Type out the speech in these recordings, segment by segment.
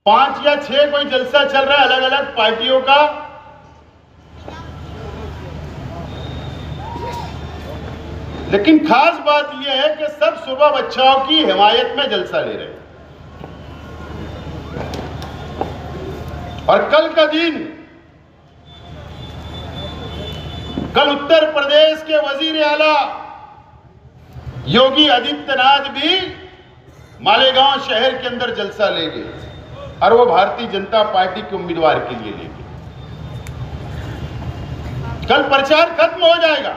5 या 6 कोई जलसा चल रहा है अलग अलग पार्टियों का। लेकिन खास बात यह है कि सब सुबह बच्चाओं की हिमायत में जलसा ले रहे हैं। और कल का दिन, कल उत्तर प्रदेश के वजीर आला योगी आदित्यनाथ भी मालेगांव शहर के अंदर जलसा लेंगे और वो भारतीय जनता पार्टी के उम्मीदवार के लिए लेंगे। कल प्रचार खत्म हो जाएगा।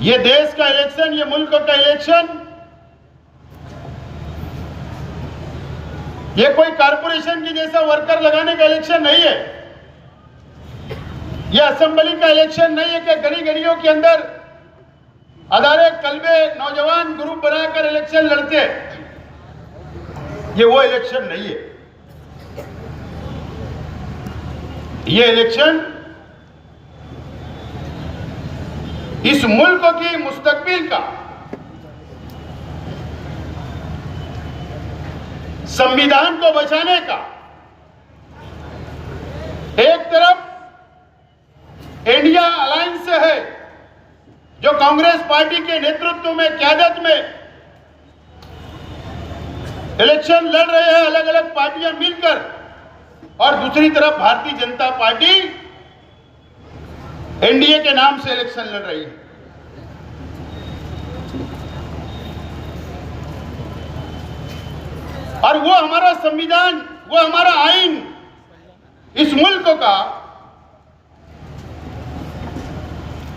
ये देश का इलेक्शन, ये मुल्क का इलेक्शन, ये कोई कारपोरेशन की जैसा वर्कर लगाने का इलेक्शन नहीं है। ये असेंबली का इलेक्शन नहीं है कि गली गलियों के अंदर अदारे कल्बे नौजवान ग्रुप बनाकर इलेक्शन लड़ते। ये वो इलेक्शन नहीं है। ये इलेक्शन इस मुल्क की मुस्तकबिल का, संविधान को बचाने का। एक तरफ इंडिया अलायंस है जो कांग्रेस पार्टी के नेतृत्व में, क़यादत में इलेक्शन लड़ रहे हैं अलग अलग पार्टियां मिलकर, और दूसरी तरफ भारतीय जनता पार्टी एनडीए के नाम से इलेक्शन लड़ रही है। और वो हमारा संविधान, वो हमारा आईन, इस मुल्क का,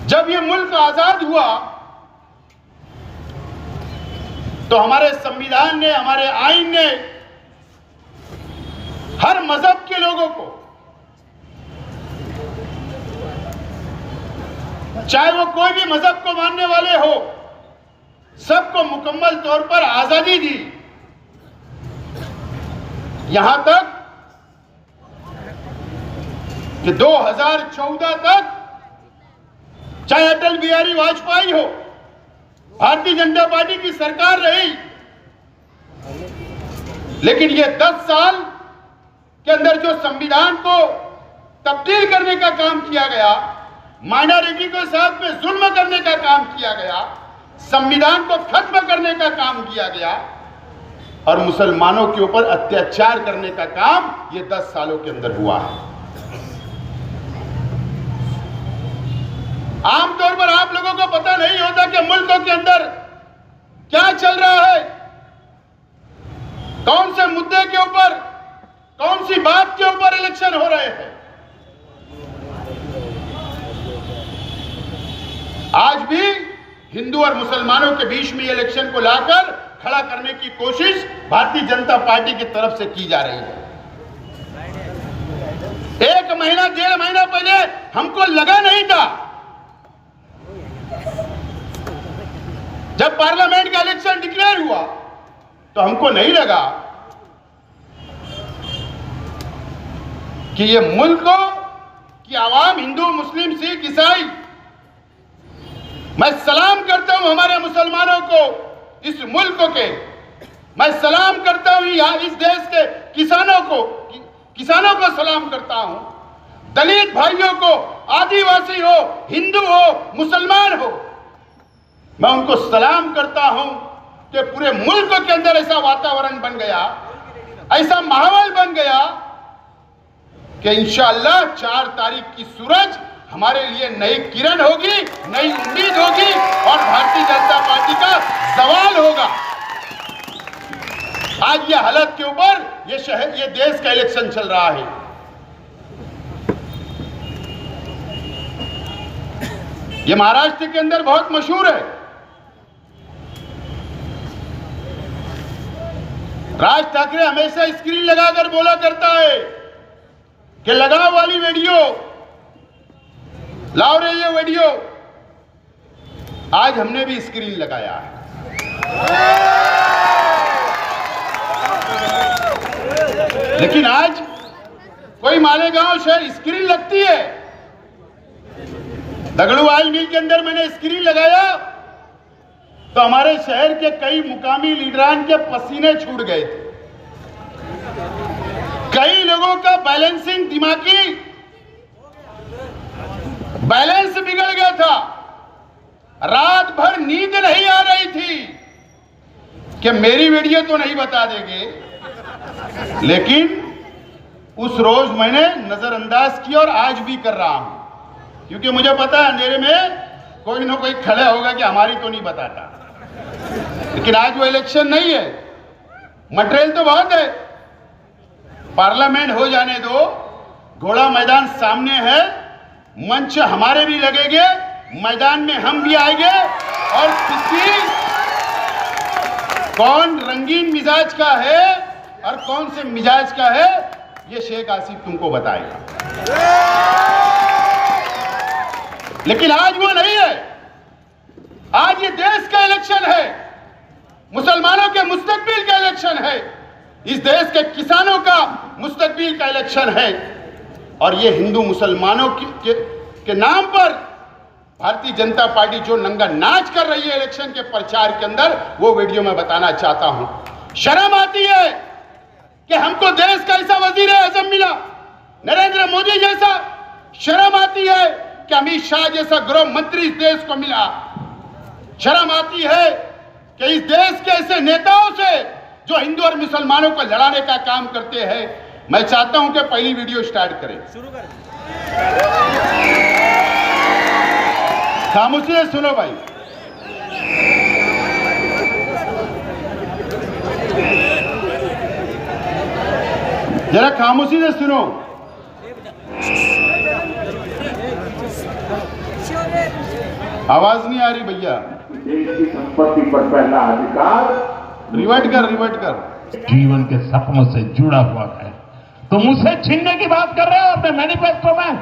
जब ये मुल्क आजाद हुआ तो हमारे संविधान ने, हमारे आईन ने हर मजहब के लोगों को, चाहे वो कोई भी मजहब को मानने वाले हो, सबको मुकम्मल तौर पर आजादी दी। यहां तक कि 2014 तक चाहे अटल बिहारी वाजपेयी हो, भारतीय जनता पार्टी की सरकार रही, लेकिन ये 10 साल के अंदर जो संविधान को तब्दील करने का काम किया गया, माइनॉरिटी के साथ में जुल्म करने का काम किया गया, संविधान को खत्म करने का काम किया गया और मुसलमानों के ऊपर अत्याचार करने का काम ये 10 सालों के अंदर हुआ है। आमतौर पर आप लोगों को पता नहीं होता कि मुल्कों के अंदर क्या चल रहा है, कौन से मुद्दे के ऊपर, कौन सी बात के ऊपर इलेक्शन हो रहे हैं। आज भी हिंदू और मुसलमानों के बीच में इलेक्शन को लाकर खड़ा करने की कोशिश भारतीय जनता पार्टी की तरफ से की जा रही है। 1 महीना 1.5 महीना पहले हमको लगा नहीं था, जब पार्लियामेंट का इलेक्शन डिक्लेयर हुआ तो हमको नहीं लगा कि ये मुल्क की आवाम, हिंदू मुस्लिम सिख ईसाई, मैं सलाम करता हूं हमारे मुसलमानों को, इस मुल्क के, मैं सलाम करता हूं यहां इस देश के किसानों को सलाम करता हूं, दलित भाइयों को, आदिवासी हो, हिंदू हो, मुसलमान हो, मैं उनको सलाम करता हूं कि पूरे मुल्क के अंदर ऐसा वातावरण बन गया, ऐसा माहौल बन गया कि इंशाअल्लाह 4 तारीख की सूरज हमारे लिए नई किरण होगी, नई उम्मीद होगी और भारतीय जनता पार्टी का सवाल होगा। आज ये हालत के ऊपर ये शहर, ये देश का इलेक्शन चल रहा है। ये महाराष्ट्र के अंदर बहुत मशहूर है। राज ठाकरे हमेशा स्क्रीन लगाकर बोला करता है कि लगाओ वाली वीडियो, लाओ रे ये वीडियो। आज हमने भी स्क्रीन लगाया है। लेकिन आज कोई मालेगांव शहर स्क्रीन लगती है, दगड़ू ऑयल मिल के अंदर मैंने स्क्रीन लगाया तो हमारे शहर के कई मुकामी लीडरान के पसीने छूट गए थे। कई लोगों का बैलेंसिंग, दिमागी बैलेंस बिगड़ गया था। रात भर नींद नहीं आ रही थी कि मेरी वीडियो तो नहीं बता देंगे, लेकिन उस रोज मैंने नजरअंदाज किया और आज भी कर रहा हूं, क्योंकि मुझे पता है अंधेरे में कोई ना कोई खड़ा होगा कि हमारी तो नहीं बताता। लेकिन आज वो इलेक्शन नहीं है, मटेरियल तो बहुत है। पार्लियामेंट हो जाने दो, घोड़ा मैदान सामने है, मंच हमारे भी लगेंगे, मैदान में हम भी आएंगे और किसी कौन रंगीन मिजाज का है और कौन से मिजाज का है ये शेख आसिफ तुमको बताएगा। लेकिन आज वो नहीं है। आज ये देश का इलेक्शन है, मुसलमानों के मुस्तकबिल का इलेक्शन है, इस देश के किसानों का मुस्तकबिल का इलेक्शन है। और ये हिंदू मुसलमानों के नाम पर भारतीय जनता पार्टी जो नंगा नाच कर रही है इलेक्शन के प्रचार के अंदर, वो वीडियो में बताना चाहता हूं। शर्म आती है कि हमको देश का ऐसा वजीर आजम मिला, नरेंद्र मोदी जैसा। शर्म आती है कि अमित शाह जैसा गृह मंत्री इस देश को मिला। शर्म आती है कि इस देश के ऐसे नेताओं से जो हिंदू और मुसलमानों को लड़ाने का काम करते हैं। मैं चाहता हूं कि पहली वीडियो स्टार्ट करें। शुरू करें। खामोशी से सुनो भाई। जरा खामोशी से सुनो। आवाज नहीं आ रही भैया। देश की संपत्ति पर पहला अधिकार। रिवर्ट कर। जीवन के सपनों से जुड़ा हुआ है। तुम उसे छीनने की बात कर रहे हो अपने मैनिफेस्टो में।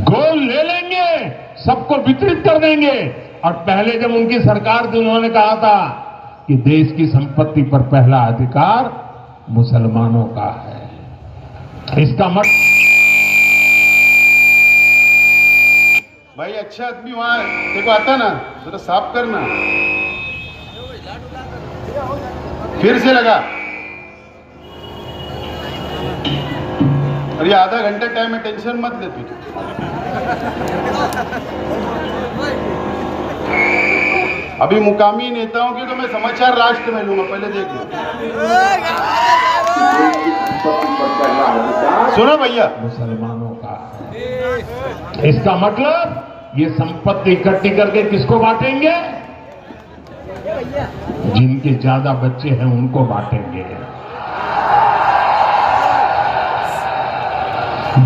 गोल ले लेंगे, सबको वितरित कर देंगे। और पहले जब उनकी सरकार थी उन्होंने कहा था कि देश की संपत्ति पर पहला अधिकार मुसलमानों का है। इसका मतलब भाई अच्छा आदमी वहां देखो आता ना, जरा साफ करना। फिर से लगा। और ये आधा घंटा टाइम है, टेंशन मत ले तू। अभी मुकामी नेताओं के तो मैं समाचार राष्ट्र में लूंगा, पहले देख लो। सुनो भैया। मुसलमानों का है। इसका मतलब ये संपत्ति इकट्ठी करके किसको बांटेंगे? जिनके ज्यादा बच्चे हैं उनको बांटेंगे।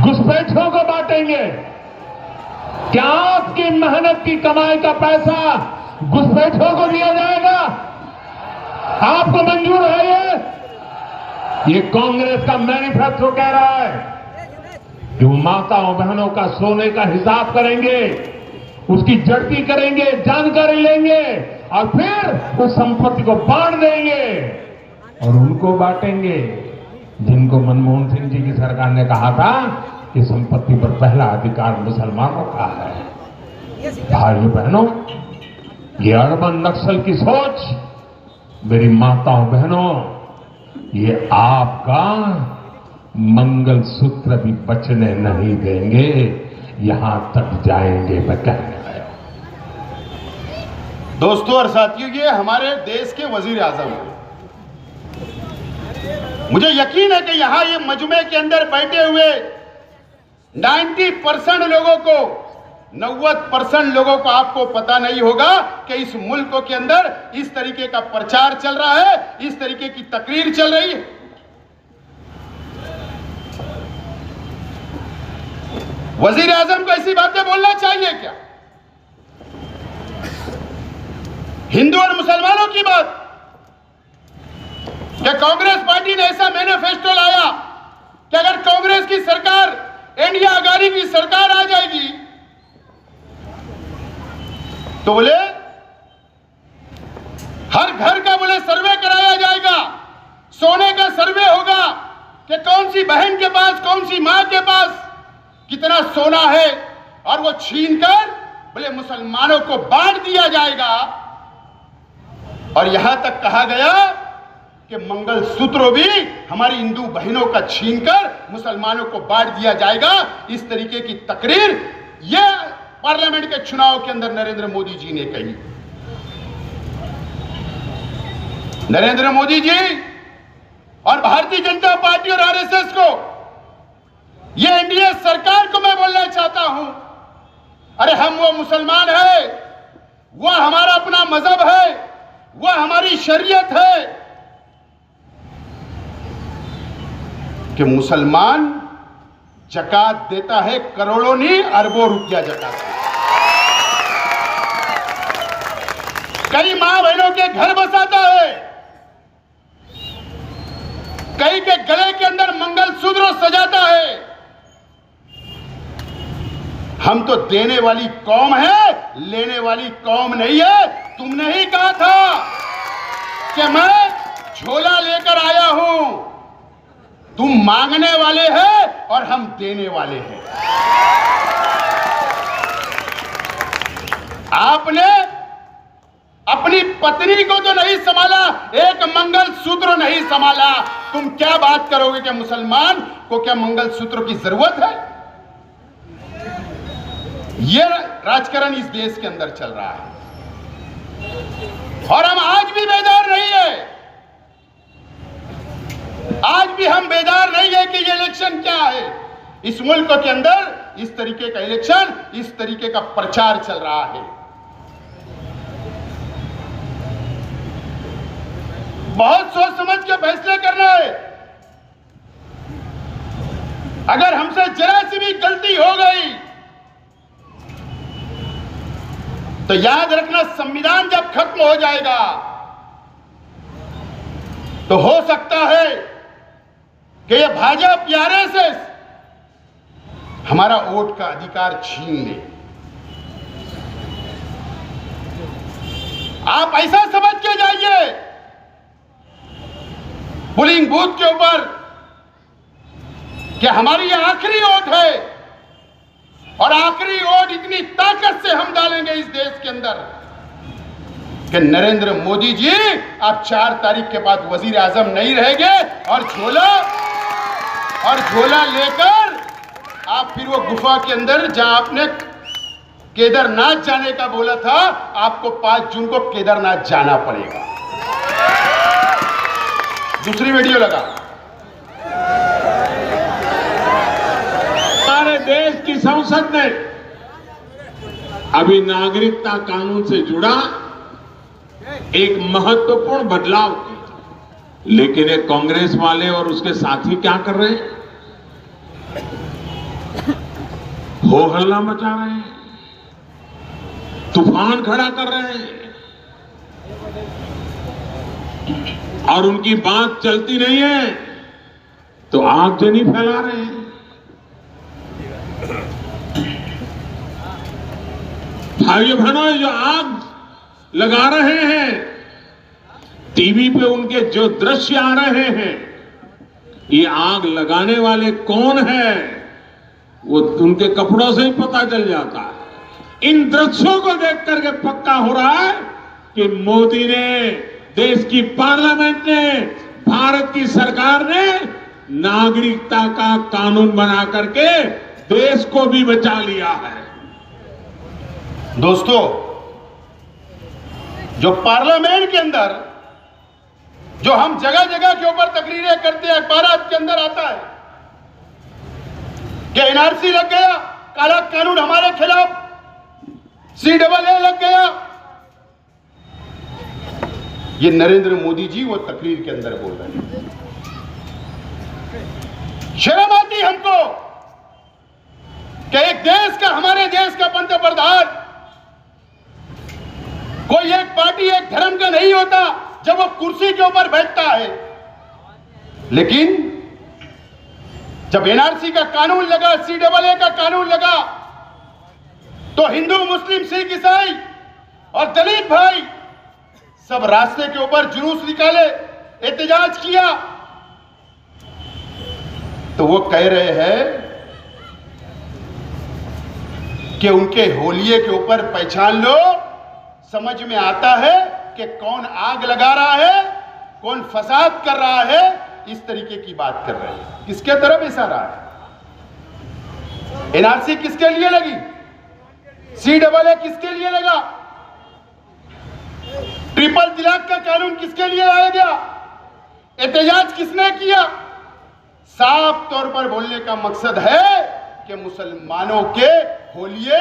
घुसपैठियों को बांटेंगे। क्या आपकी मेहनत की कमाई का पैसा घुसपैठियों को दिया जाएगा? आपको मंजूर है ये कांग्रेस का मैनिफेस्टो कह रहा है कि वो माताओं बहनों का सोने का हिसाब करेंगे, उसकी जड़ती करेंगे, जानकारी लेंगे और फिर उस संपत्ति को बांट देंगे। और उनको बांटेंगे जिनको मनमोहन सिंह जी की सरकार ने कहा था कि संपत्ति पर पहला अधिकार मुसलमानों का है। भाइयों बहनों, ये अर्बन नक्सल की सोच, मेरी माताओं बहनों, ये आपका मंगलसूत्र भी बचने नहीं देंगे, यहां तक जाएंगे। मैं कहने आया। दोस्तों और साथियों, ये हमारे देश के वजीर आजम हैं। मुझे यकीन है कि यहां ये मजमे के अंदर बैठे हुए 90% लोगों को, 90% लोगों को आपको पता नहीं होगा कि इस मुल्क के अंदर इस तरीके का प्रचार चल रहा है, इस तरीके की तकरीर चल रही है। वजीर आजम को ऐसी बातें बोलना चाहिए क्या? हिंदू और मुसलमानों की बात, क्या कांग्रेस पार्टी ने ऐसा मैनिफेस्टो लाया कि अगर कांग्रेस की सरकार, इंडिया आघाड़ी की सरकार आ जाएगी तो बोले हर घर का बोले सर्वे कराया जाएगा, सोने का सर्वे होगा कि कौन सी बहन के पास, कौन सी मां के पास कितना सोना है, और वो छीनकर बोले मुसलमानों को बांट दिया जाएगा, और यहां तक कहा गया कि मंगलसूत्र भी हमारी हिंदू बहनों का छीनकर मुसलमानों को बांट दिया जाएगा। इस तरीके की तकरीर यह पार्लियामेंट के चुनाव के अंदर नरेंद्र मोदी जी ने कही। नरेंद्र मोदी जी और भारतीय जनता पार्टी और आरएसएस को, यह एनडीए सरकार को मैं बोलना चाहता हूं, अरे हम वो मुसलमान है, वह हमारा अपना मजहब है, वह हमारी शरीयत है कि मुसलमान जकात देता है, करोड़ों नहीं अरबों रुपया जकात देता है। कई मां बहनों के घर बसाता है, कई के गले के अंदर मंगलसूत्र सजाता है। हम तो देने वाली कौम है, लेने वाली कौम नहीं है। तुमने ही कहा था कि मैं झोला लेकर आया हूं, तुम मांगने वाले हैं और हम देने वाले हैं। आपने अपनी पत्नी को तो नहीं संभाला, एक मंगलसूत्र नहीं संभाला, तुम क्या बात करोगे कि मुसलमान को क्या मंगलसूत्र की जरूरत है? यह राजकारण इस देश के अंदर चल रहा है और हम आज भी बेदार नहीं है। आज भी हम बेदार नहीं है कि ये इलेक्शन क्या है। इस मुल्क के अंदर इस तरीके का इलेक्शन, इस तरीके का प्रचार चल रहा है। बहुत सोच समझ के फैसले करना है। अगर हमसे जरा सी भी गलती हो गई तो याद रखना, संविधान जब खत्म हो जाएगा तो हो सकता है कि ये भाजपा आरएसएस हमारा वोट का अधिकार छीन ले। आप ऐसा समझ के जाइए पोलिंग बूथ के ऊपर कि हमारी ये आखिरी वोट है और आखिरी वोट इतनी ताकत से हम डालेंगे इस देश के अंदर कि नरेंद्र मोदी जी आप 4 तारीख के बाद वजीर आजम नहीं रहेंगे और झोला लेकर आप फिर वो गुफा के अंदर, जहां आपने केदारनाथ जाने का बोला था, आपको 5 जून को केदारनाथ जाना पड़ेगा। दूसरी वीडियो लगा। हमारे देश की संसद ने अभी नागरिकता कानून से जुड़ा एक महत्वपूर्ण बदलाव किया, लेकिन ये कांग्रेस वाले और उसके साथी क्या कर रहे हैं? हो हल्ला मचा रहे हैं, तूफान खड़ा कर रहे हैं और उनकी बात चलती नहीं है तो आगजनी फैला रहे हैं। भाइयों बहनों, जो आग लगा रहे हैं, टीवी पे उनके जो दृश्य आ रहे हैं, ये आग लगाने वाले कौन है वो उनके कपड़ों से ही पता चल जाता है। इन दृश्यों को देख करके पक्का हो रहा है कि मोदी ने, देश की पार्लियामेंट ने, भारत की सरकार ने नागरिकता का कानून बना करके देश को भी बचा लिया है। दोस्तों, जो पार्लियामेंट के अंदर जो हम जगह जगह के ऊपर तकरीरें करते हैं, अखबारात के अंदर आता है कि एनआरसी लग गया, काला कानून हमारे खिलाफ, CAA लग गया। ये नरेंद्र मोदी जी वो तकरीर के अंदर बोल रहे हैं। शर्म आती हमको कि एक देश का, हमारे देश का पंतप्रधान, कोई एक पार्टी एक धर्म का नहीं होता जब वो कुर्सी के ऊपर बैठता है, लेकिन जब एनआरसी का कानून लगा, CAA का कानून लगा, तो हिंदू, मुस्लिम, सिख, ईसाई और दलित भाई सब रास्ते के ऊपर जुलूस निकाले, एहतजाज किया। तो वो कह रहे हैं कि उनके होलिये के ऊपर पहचान लो, समझ में आता है कि कौन आग लगा रहा है, कौन फसाद कर रहा है। इस तरीके की बात कर रहे हैं। किसके तरफ इशारा है? एनआरसी किसके लिए लगी? CAA किसके लिए लगा? ट्रिपल तलाक का कानून किसके लिए लाया गया? एहतजाज किसने किया? साफ तौर पर बोलने का मकसद है कि मुसलमानों के होलिये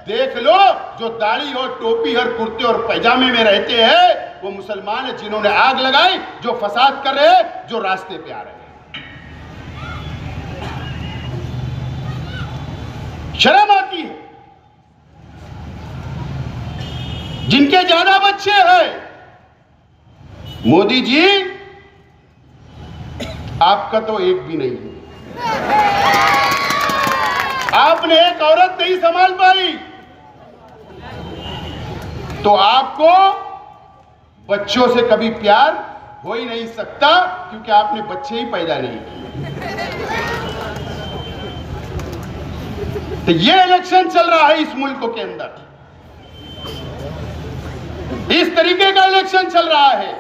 देख लो, जो दाढ़ी और टोपी और कुर्ते और पैजामे में रहते हैं वो मुसलमान है, जिन्होंने आग लगाई, जो फसाद कर रहे हैं, जो रास्ते पे आ रहे हैं। शर्म आती है। जिनके ज्यादा बच्चे हैं, मोदी जी आपका तो एक भी नहीं है। आपने एक औरत नहीं संभाल पाई तो आपको बच्चों से कभी प्यार हो ही नहीं सकता, क्योंकि आपने बच्चे ही पैदा नहीं किए। तो ये इलेक्शन चल रहा है इस मुल्क के अंदर, इस तरीके का इलेक्शन चल रहा है।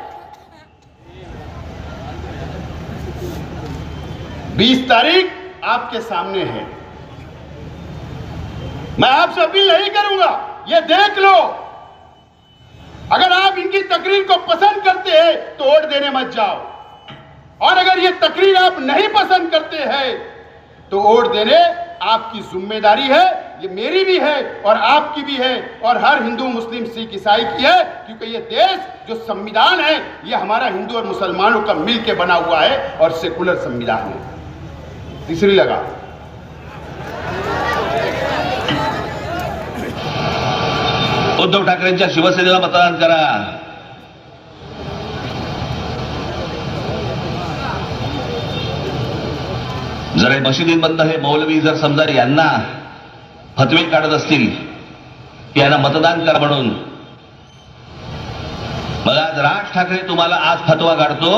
20 तारीख आपके सामने है। मैं आपसे अपील नहीं करूंगा, ये देख लो। अगर आप इनकी तकरीर को पसंद करते हैं तो वोट देने मत जाओ, और अगर ये तकरीर आप नहीं पसंद करते हैं तो वोट देने आपकी जिम्मेदारी है। ये मेरी भी है और आपकी भी है और हर हिंदू, मुस्लिम, सिख, ईसाई की है, क्योंकि ये देश जो संविधान है ये हमारा हिंदू और मुसलमानों का मिलकर बना हुआ है और सेकुलर संविधान है। तीसरी लगा, उद्धव ठाकरेंच्या शिवसेनेला मतदान करा। जर मशिदींमधनं हे मौलवी जर समजा यांना फतवे काढत असतील की यांना मतदान करा म्हणून, मग आज राज ठाकरे तुम्हाला आज फतवा काढतो।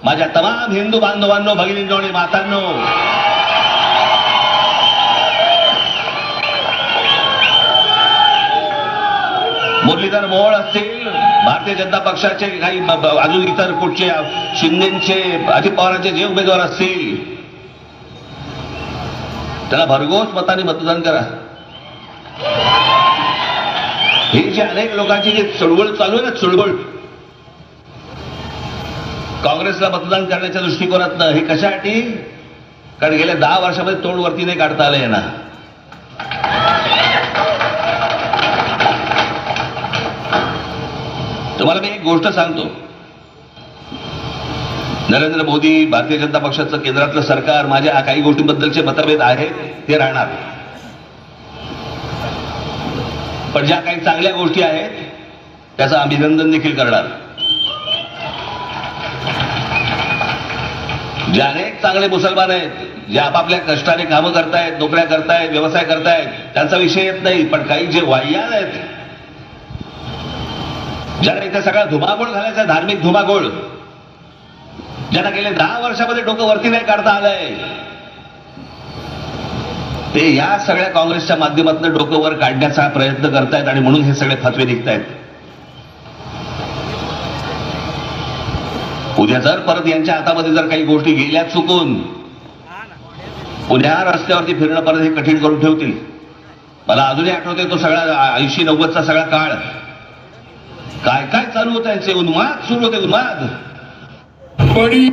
माझ्या तमाम हिंदू बांधवांनो, भगिनींनो आणि मातांनो, मुरलीधर मोहोळ असतील, भारतीय जनता पक्षाचे काही अजून इतर कुठचे शिंदेचे, अजित पवारांचे जे उमेदवार असतील त्याला भरघोस मताने मतदान करा। ही जी अनेक लोकांची जी चळवळ चालू आहे ना, चळवळ काँग्रेसला मतदान करण्याच्या दृष्टिकोनातनं, हे कशासाठी? कारण गेल्या 10 वर्षामध्ये तोंड वरती नाही काढता आलंय ना। तुम्हाला मी एक गोष्ट सांगतो, नरेंद्र मोदी, भारतीय जनता पक्षाचं केंद्रातलं सरकार, माझ्या काही गोष्टींबद्दलचे मतभेद आहेत ते राहणार, पण ज्या काही चांगल्या गोष्टी आहेत त्याचं अभिनंदन देखील करणार। जे अनेक चांगले मुसलमान आहेत, जे आपापल्या कष्टाने कामं करतायत, नोकऱ्या करतायत, व्यवसाय करतायत, त्यांचा विषय येत नाही, पण काही जे वाह्यात आहेत, ज्यांना इथे सगळा धुमाकूळ घालायचा, धार्मिक धुमाकूळ, ज्यांना गेले 10 वर्षामध्ये डोकं वरती नाही काढता आलंय, ते या सगळ्या काँग्रेसच्या माध्यमातून डोकं वर काढण्याचा प्रयत्न करतायत आणि म्हणून हे सगळे फतवे निघतायत। उद्या जर परत यांच्या हातामध्ये जर काही गोष्टी गेल्या चुकून, पुण्या रस्त्यावरती फिरणं परत हे कठीण करून ठेवतील। मला अजूनही आठवते तो सगळा 80-90चा सगळा काळ, काय काय चालू होता, याचे उन्माद सुरू होते, उन्माद। बड़ी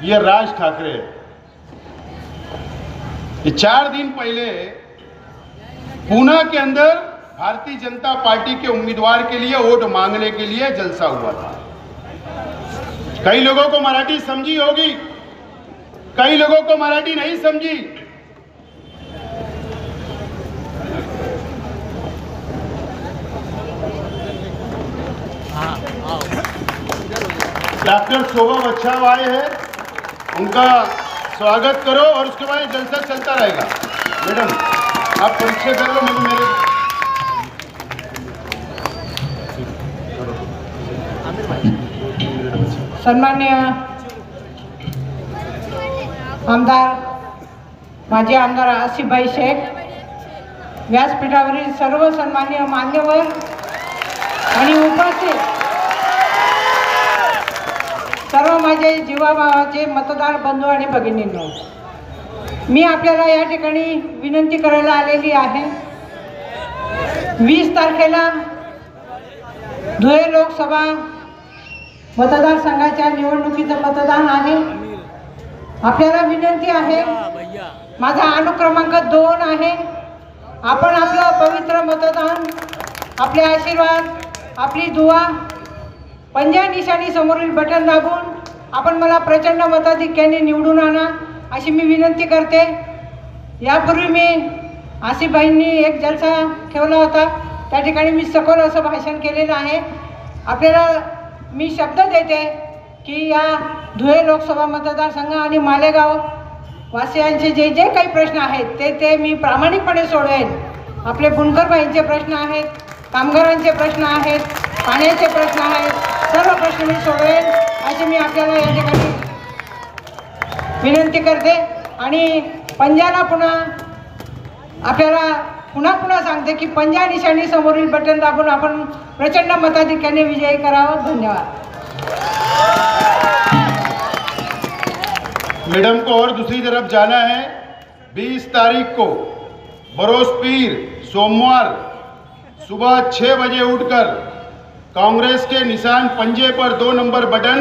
ये राज ठाकरे, ये 4 दिन पहले पूना के अंदर भारतीय जनता पार्टी के उम्मीदवार के लिए वोट मांगने के लिए जलसा हुआ था। कई लोगों को मराठी समझी होगी, कई लोगों को मराठी नहीं समझी। डॉक्टर शोभा बच्चाव आए हैं, उनका स्वागत करो और उसके बाद जलसा चलता रहेगा। मैडम आप परिचय कर लो, मेरे सन्मान्य आमदार, माजी आमदार आसिफभाई शेख, व्यासपीठावरील सर्व सन्माननीय मान्यवर आणि उपस्थित सर्व माझे जीवाभावाचे मतदार बंधू आणि भगिनींनो, मी आपल्याला या ठिकाणी विनंती करायला आलेली आहे. 20 तारखेला धुळे लोकसभा मतदारसंघाच्या निवडणुकीचं मतदान आहे. आपल्याला विनंती आहे, माझा अनुक्रमांक 2 आहे. आपण आपलं पवित्र मतदान, आपले आशीर्वाद, आपली दुआ पंजा निशाणी समोरील बटन दाबून आपण मला प्रचंड मताधिक्याने निवडून आणा अशी मी विनंती करते. यापूर्वी मी आसिफबाईंनी एक जलसा ठेवला होता, त्या ठिकाणी मी सखोल असं भाषण केलेलं आहे. आपल्याला मी शब्द देते की या धुळे लोकसभा मतदारसंघ आणि मालेगाव वासियांचे जे जे काही प्रश्न आहेत ते मी प्रामाणिकपणे सोडवेन. आपले बुनकरबाईंचे प्रश्न आहेत, कामगारांचे प्रश्न आहेत, पाण्याचे प्रश्न आहेत, सर्व प्रश्न मी सोडवेन अशी मी आपल्याला या ठिकाणी विनंती करते. आणि पंजाला पुन्हा आपल्याला पुन्हा सांगते की पंजा निशाणी समोरील बटन दाबून आपण प्रचंड मताधिक्याने विजयी करावं. धन्यवाद. मैडम को और दूसरी तरफ जाना है. 20 तारीख को बरोस पीर सोमवार सुबह 6 बजे उठकर कांग्रेस के निशान पंजे पर 2 नंबर बटन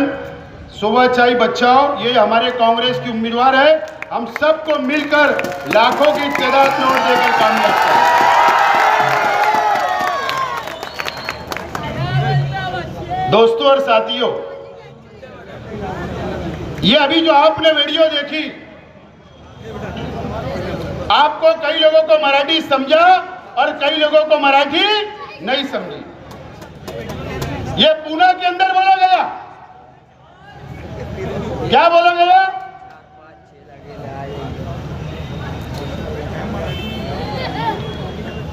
सुबह चाय बचाओ, ये हमारे कांग्रेस की उम्मीदवार है. हम सबको मिलकर लाखों की तादाद में वोट देकर कामयाब करें. दोस्तों और साथियों, ये अभी जो आपने वीडियो देखी, आपको कई लोगों को मराठी समझा और कई लोगों को मराठी नहीं समझी. ये पूना के अंदर बोला गया. क्या बोला गया?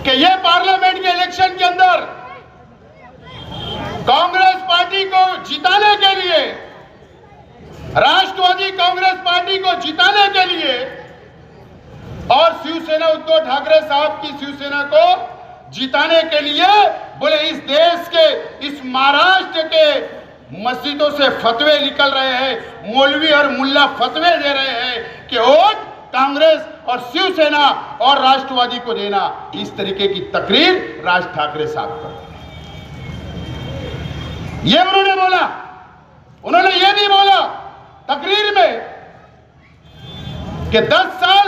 कि ये पार्लियामेंट के इलेक्शन के अंदर कांग्रेस पार्टी को जिताने के लिए, राष्ट्रवादी कांग्रेस पार्टी को जिताने के लिए और शिवसेना उद्धव ठाकरे साहब की शिवसेना को जिताने के लिए बोले इस देश के, इस महाराष्ट्र के मस्जिदों से फतवे निकल रहे हैं, मौलवी और मुल्ला फतवे दे रहे हैं कि वोट कांग्रेस और शिवसेना और राष्ट्रवादी को देना. इस तरीके की तकरीर राज ठाकरे साहब करते हैं. ये उन्होंने बोला. उन्होंने ये भी बोला तकरीर में कि 10 साल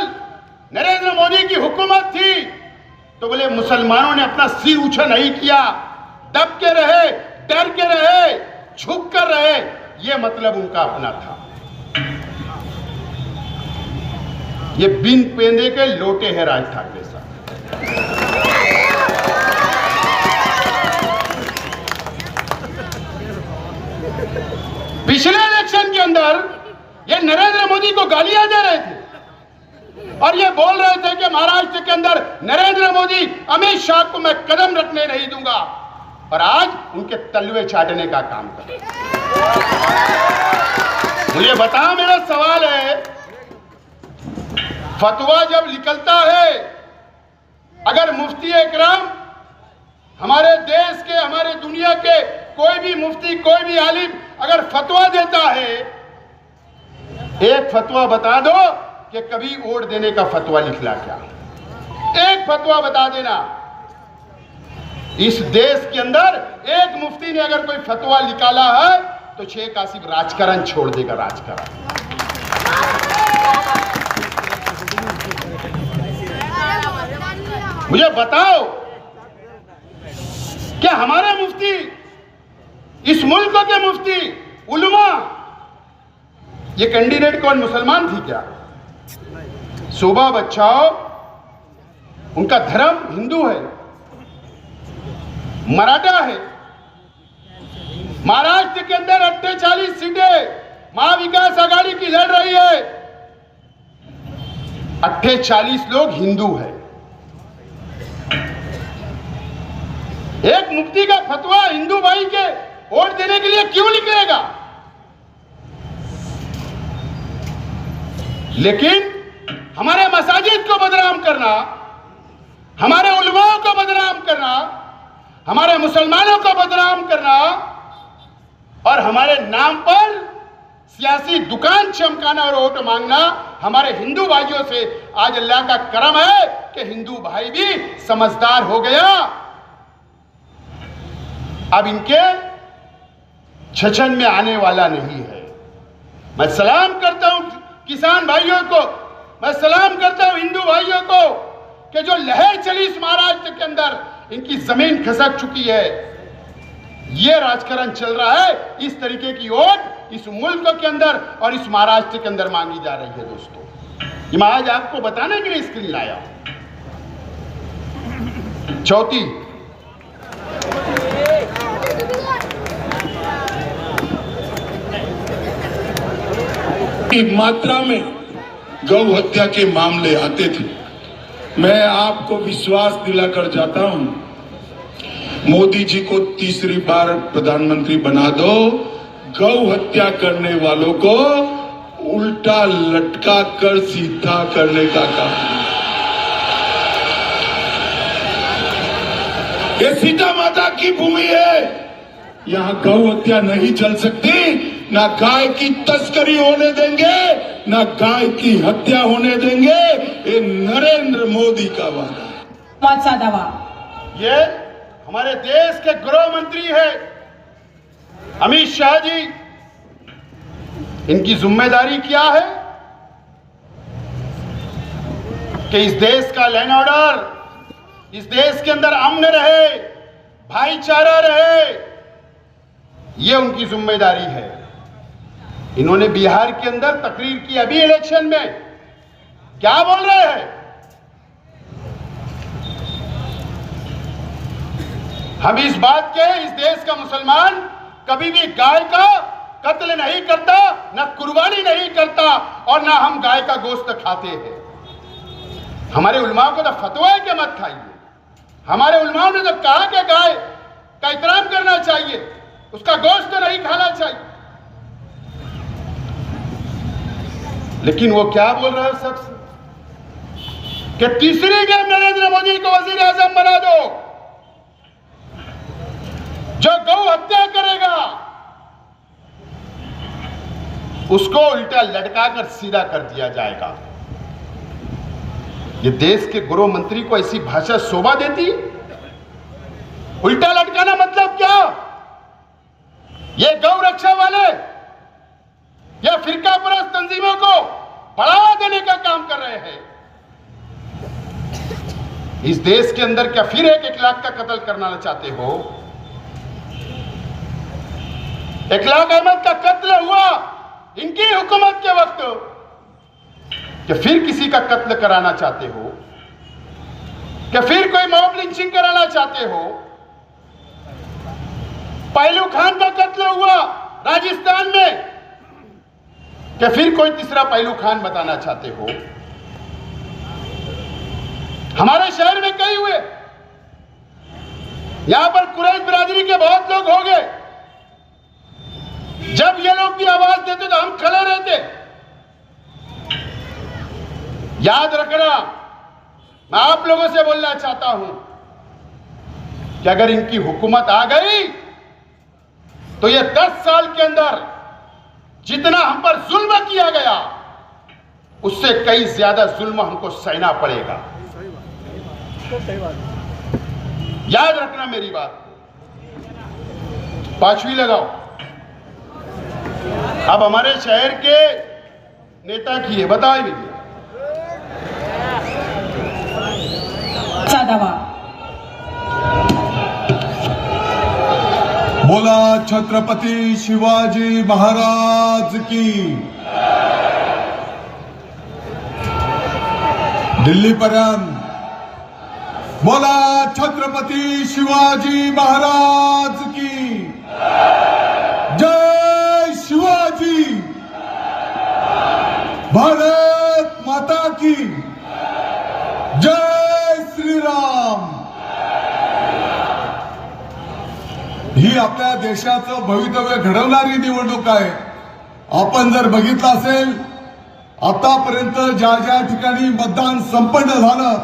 नरेंद्र मोदी की हुकूमत थी तो बोले मुसलमानों ने अपना सिर ऊंचा नहीं किया, दब के रहे, डर के रहे, झुक कर रहे. ये मतलब उनका अपना था. ये बिन पेंदे के लोटे हैं राज ठाकरे साहब. पिछले इलेक्शन के अंदर ये नरेंद्र मोदी को गालियां दे रहे थे और ये बोल रहे थे कि महाराष्ट्र के अंदर नरेंद्र मोदी, अमित शाह को मैं कदम रखने नहीं दूंगा, और आज उनके तलवे चाटने का काम कर रहे हैं. मुझे बताओ, मेरा सवाल है, फतवा जब निकलता है, अगर मुफ्ती इकराम हमारे देश के, हमारे दुनिया के कोई भी मुफ्ती, कोई भी आलिम अगर फतवा देता है, एक फतवा बता दो कि कभी वोट देने का फतवा निकला क्या? एक फतवा बता देना. इस देश के अंदर एक मुफ्ती ने अगर कोई फतवा निकाला है तो शेख आसिफ राजकारण छोड़ देगा. राजकारण मुझे बताओ, क्या हमारे मुफ्ती, इस मुल्क के मुफ्ती, उलमा, ये कैंडिडेट कौन मुसलमान थी क्या? सुबह बचाओ, उनका धर्म हिंदू है, मराठा है. महाराष्ट्र के अंदर 48 सीटें महाविकास आघाड़ी की लड़ रही है. 48 लोग हिंदू हैं. एक मुफ्ती का फतवा हिंदू भाई के वोट देने के लिए क्यों निकलेगा? लेकिन हमारे मसाजिद को बदनाम करना, हमारे उलमाओं को बदनाम करना, हमारे मुसलमानों को बदनाम करना और हमारे नाम पर सियासी दुकान चमकाना और वोट मांगना हमारे हिंदू भाइयों से आज अल्लाह का करम है कि हिंदू भाई भी समझदार हो गया। अब इनके छचन में आने वाला नहीं है। मैं सलाम करता हूं किसान भाइयों को, मैं सलाम करता हूं हिंदू भाइयों को कि जो लहर चली इस महाराष्ट्र के अंदर, इनकी जमीन खसक चुकी है। ये राजकारण चल रहा है, इस तरीके की वोट इस मुल्क के अंदर और इस महाराष्ट्र के अंदर मांगी जा रही है। दोस्तों, ये मैं आज आपको बताने के लिए स्क्रीन लाया। चौथी, की मात्रा में गौ हत्या के मामले आते थे। मैं आपको विश्वास दिलाकर जाता हूं, मोदी जी को तीसरी बार प्रधानमंत्री बना दो, गौ हत्या करने वालों को उल्टा लटका कर सीधा करने का काम। ये सीता माता की भूमि है, यहां गौ हत्या नहीं चल सकती। ना गाय की तस्करी होने देंगे, ना गाय की हत्या होने देंगे। ये नरेंद्र मोदी का वादा है। दावा ये हमारे देश के गृह मंत्री है अमित शाह जी। इनकी जिम्मेदारी क्या है कि इस देश का लॉ एंड ऑर्डर, इस देश के अंदर अमन रहे, भाईचारा रहे, ये उनकी जिम्मेदारी है। इन्होंने बिहार के अंदर तकरीर की अभी इलेक्शन में, क्या बोल रहे हैं? हम इस बात के, इस देश का मुसलमान कभी भी गाय का कत्ल नहीं करता, ना कुर्बानी नहीं करता और ना हम गाय का गोश्त खाते हैं। हमारे उलमाओं को तो फतवा है कि मत खाइए। हमारे उलमाओं ने तो कहा कि गाय का एहतराम करना चाहिए, उसका गोश्त तो नहीं खाना चाहिए। लेकिन वो क्या बोल रहा है शख्स कि तीसरी गेम नरेंद्र मोदी को वजीर आजम बना दो, जो गौ हत्या करेगा उसको उल्टा लटकाकर सीधा कर दिया जाएगा। ये देश के गृह मंत्री को ऐसी भाषा शोभा देती? उल्टा लटकाना मतलब क्या? ये गौ रक्षा वाले या फिरका परस्त तंजीमों को बढ़ावा देने का काम कर रहे हैं। इस देश के अंदर क्या फिर 1 लाख का कत्ल करना चाहते हो? 1 लाख अहमद का कत्ल हुआ इनकी हुकूमत के वक्त, क्या फिर किसी का कत्ल कराना चाहते हो? क्या फिर कोई मॉब लिंचिंग कराना चाहते हो? पहलू खान का कत्ल हुआ राजस्थान में, क्या फिर कोई तीसरा पहलू खान बताना चाहते हो? हमारे शहर में कई हुए, यहां पर कुरैश बिरादरी के बहुत लोग हो गए। जब ये लोग भी आवाज देते तो हम खड़े रहते। याद रखना, मैं आप लोगों से बोलना चाहता हूं कि अगर इनकी हुकूमत आ गई तो ये 10 साल के अंदर जितना हम पर जुल्म किया गया उससे कई ज्यादा जुल्म हमको सहना पड़ेगा। याद रखना मेरी बात। 5वीं लगाओ। अब हमारे शहर के नेता की है, बताओ भी दावा। बोला छत्रपति शिवाजी महाराज की। दिल्ली पर्यंत बोला छत्रपति शिवाजी महाराज की। जय शिवाजी, भारत माता की जय श्री राम। ही आपल्या देशाचं भवितव्य घडवणारी निवडणूक आहे। आपण जर बघितलं असेल आतापर्यंत ज्या ज्या ठिकाणी मतदान संपन्न झालं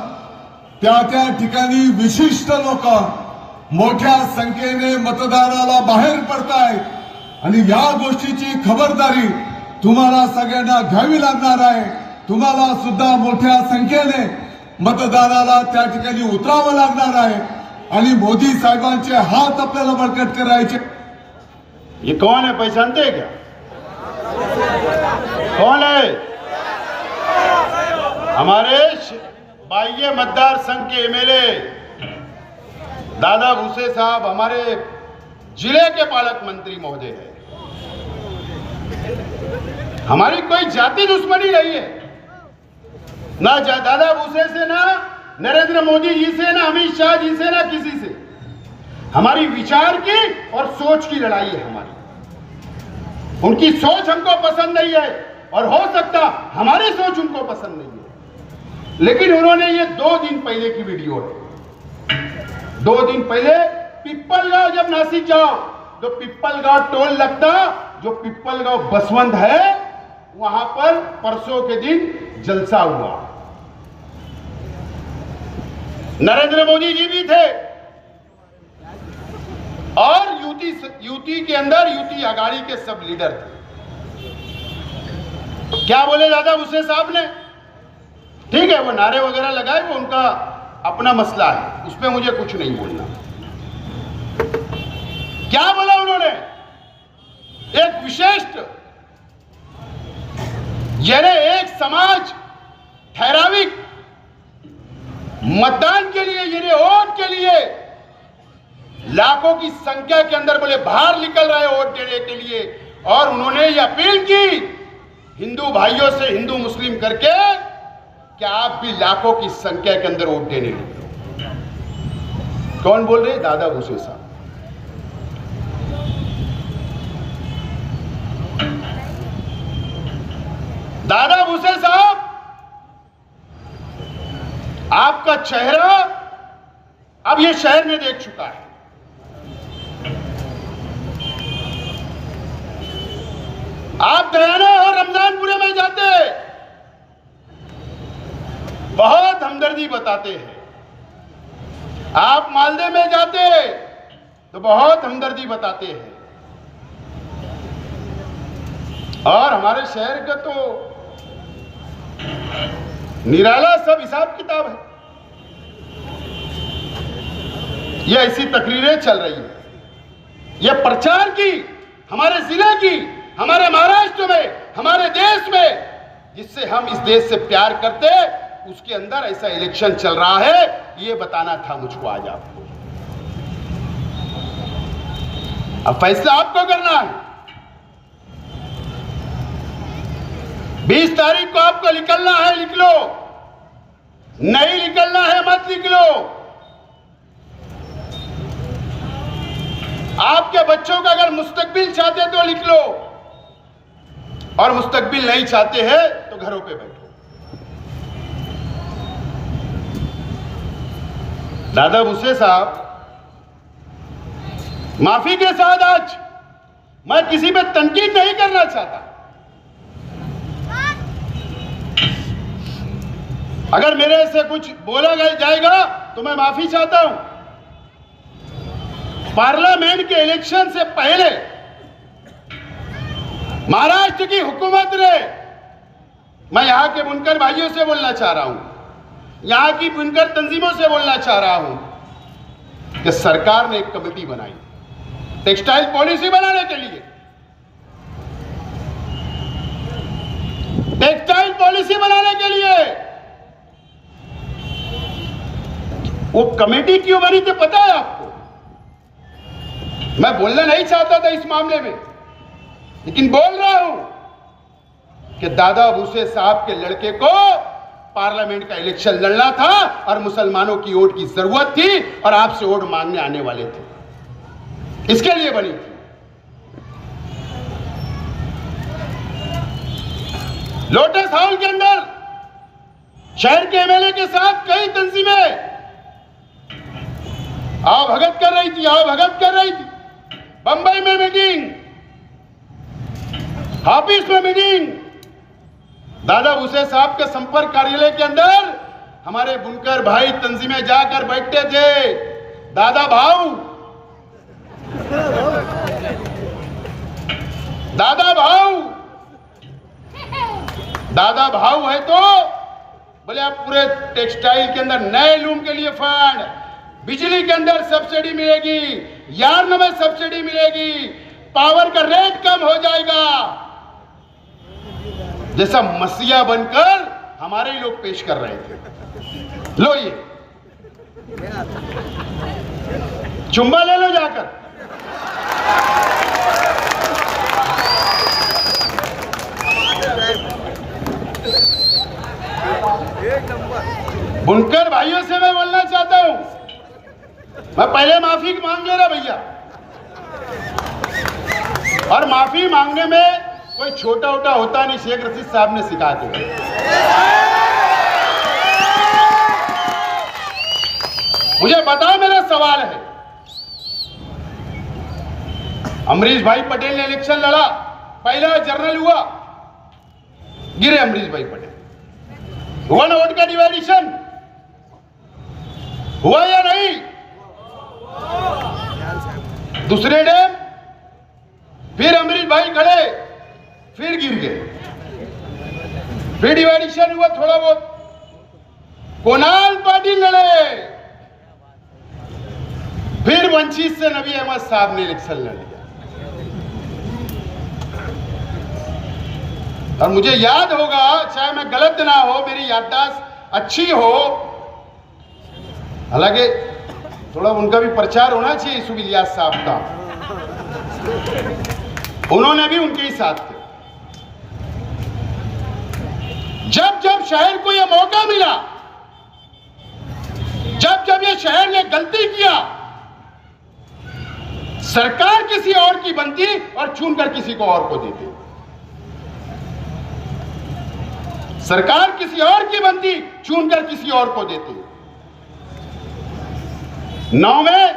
त्या त्या ठिकाणी विशिष्ट लोक मोठ्या संख्येने मतदानाला बाहेर पडतायत आणि या गोष्टीची खबरदारी तुम्हाला सगळ्यांना घ्यावी लागणार आहे. तुम्हाला सुद्धा मोठ्या संख्येने मतदानाला त्या ठिकाणी उतरावं लागणार आहे आणि मोदी साहेबांचे हात आपल्याला बळकट करायचे. ये कौन है, पहचानते हैं क्या? कौन है? हमारे बाह्य मतदार संघ के एमएलए दादा भूसे साहब हमारे जिले के पालक मंत्री महोदय है. हमारी कोई जाति दुश्मनी नहीं है, ना दादा भूसे से, ना नरेंद्र मोदी जी से, ना अमित शाह जी से, ना किसी से. हमारी विचार की और सोच की लड़ाई है हमारी. उनकी सोच हमको पसंद नहीं है और हो सकता हमारी सोच उनको पसंद नहीं है, लेकिन उन्होंने ये 2 दिन पहले की वीडियो है. 2 दिन पहले पिप्पलगांव जब नासिक जाओ तो पिप्पलगांव टोल लगता, जो पिप्पलगांव बसवंत है वहां पर परसों के दिन जलसा हुआ. नरेंद्र मोदी जी भी थे और यूटी के अंदर यूटी आघाड़ी के सब लीडर थे. क्या बोले दादा भूसे साहब ने? ठीक है, वो नारे वगैरह लगाए, वो उनका अपना मसला है, उस पर मुझे कुछ नहीं बोलना. क्या बोला उन्होंने? एक विशिष्ट यानी एक समाज ठहराविक मतदान के लिए, यानी वोट के लिए लाखों की संख्या के अंदर बोले बाहर निकल रहे वोट देने के लिए. और उन्होंने ये अपील की हिंदू भाइयों से, हिंदू मुस्लिम करके, कि आप भी लाखों की संख्या के अंदर वोट देने लगे. कौन बोल रहे? दादा भूसे साहब. दादा भूसे साहब, आपका चेहरा अब ये शहर में देख चुका है. आप दयाना और रमजानपुरे में जाते बहुत हमदर्दी बताते हैं. आप मालदे में जाते तो बहुत हमदर्दी बताते हैं. और हमारे शहर का तो निराला सब हिसाब किताब है. ये ऐसी तकरीरें चल रही है, ये प्रचार की हमारे जिले की, हमारे महाराष्ट्र में, हमारे देश में, जिससे हम इस देश से प्यार करते, उसके अंदर ऐसा इलेक्शन चल रहा है. ये बताना था मुझको आज आपको. अब फैसला आपको करना है. 20 तारीख को आपको निकलना है, निकलो. नहीं निकलना है मत निकलो. आपके बच्चों का अगर मुस्तकबिल चाहते तो निकलो, और मुस्तकबिल नहीं चाहते हैं तो घरों पे बैठो. दादा भूसे साहब, माफी के साथ आज मैं किसी पे तनकीद नहीं करना चाहता. अगर मेरे से कुछ बोला जाएगा तो मैं माफी चाहता हूं. पार्लियामेंट के इलेक्शन से पहले महाराष्ट्र की हुकूमत ने, मैं यहां के बुनकर भाइयों से बोलना चाह रहा हूं, यहां की बुनकर तंजीमों से बोलना चाह रहा हूं, कि सरकार ने एक कमेटी बनाई टेक्सटाइल पॉलिसी बनाने के लिए. टेक्सटाइल पॉलिसी बनाने के लिए वो कमेटी क्यों बनी थी पता है आपको? मैं बोलना नहीं चाहता था इस मामले में, लेकिन बोल रहा हूं कि दादा भूसे साहब के लड़के को पार्लियामेंट का इलेक्शन लड़ना था और मुसलमानों की वोट की जरूरत थी और आपसे वोट मांगने आने वाले थे, इसके लिए बनी थी. लोटस हाउस के अंदर शहर के एमएलए के साथ कई तंजीमें आओ भगत कर रही थी, आओ भगत कर रही थी. बंबई में मीटिंग, हाफिज में मीटिंग, दादा भूसे साहब के संपर्क कार्यालय के अंदर हमारे बुनकर भाई तंजीमें जाकर बैठते थे, दादा भाऊ है तो बोले आप पूरे टेक्सटाइल के अंदर नए लूम के लिए फंड, बिजली के अंदर सब्सिडी मिलेगी, यार्न में सब्सिडी मिलेगी, पावर का रेट कम हो जाएगा, जैसा मसीहा बनकर हमारे ही लोग पेश कर रहे थे। लो ये चुम्बा ले लो जाकर। बुनकर भाइयों से मैं बोलना चाहता हूं, मैं पहले माफी मांग ले रहा भैया, और माफी मांगने में कोई छोटा उटा होता नहीं, शेख रशीद साहब ने सिखा के। मुझे बताओ, मेरा सवाल है, अमरीश भाई पटेल ने इलेक्शन लड़ा, पहला जनरल हुआ, गिरे अमरीश भाई पटेल, हुआ ना वोट का डिवाइडेशन, हुआ या नहीं? दूसरे डैम फिर अमरीश भाई खड़े, फिर गिर गए, फिर डिवाइडेशन हुआ थोड़ा बहुत, कोणाल पाटिल लड़े, फिर वंचित से नबी अहमद साहब ने इलेक्शन लड़ लिया। और मुझे याद होगा, चाहे मैं गलत ना हो, मेरी याददाश्त अच्छी हो, हालांकि थोड़ा उनका भी प्रचार होना चाहिए, यूसुफ इलियास साहब का, उन्होंने भी उनके ही साथ थे। जब जब शहर को यह मौका मिला, जब जब ये शहर ने गलती किया, सरकार किसी और की बनती और चुनकर किसी को और को देती, सरकार किसी और की बनती, चुनकर किसी और को देती। 9 में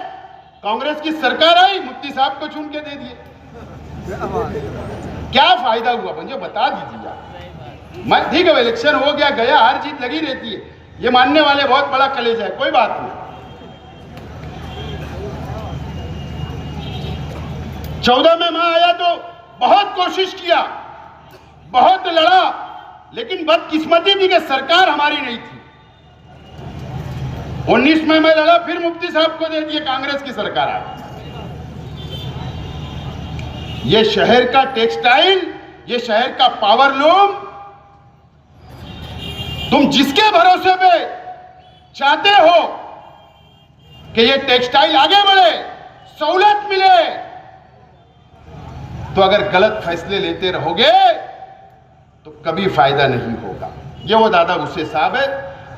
कांग्रेस की सरकार आई, मुफ्ती साहब को चुन के दे दिए, क्या फायदा हुआ मुझे बता दीजिए आप। मैं ठीक है, इलेक्शन हो गया गया, हार जीत लगी रहती है, ये मानने वाले बहुत बड़ा कलेजा है, कोई बात नहीं। 14 में मैं आया तो बहुत कोशिश किया, बहुत लड़ा, लेकिन बदकिस्मती थी कि सरकार हमारी नहीं थी। 19 में मैं लड़ा, फिर मुफ्ती साहब को दे दिए, कांग्रेस की सरकार आई। ये शहर का टेक्सटाइल, ये शहर का पावरलूम, तुम जिसके भरोसे पे चाहते हो कि ये टेक्सटाइल आगे बढ़े, सहूलत मिले, तो अगर गलत फैसले लेते रहोगे तो कभी फायदा नहीं होगा। ये वो दादा भूसे साहब है,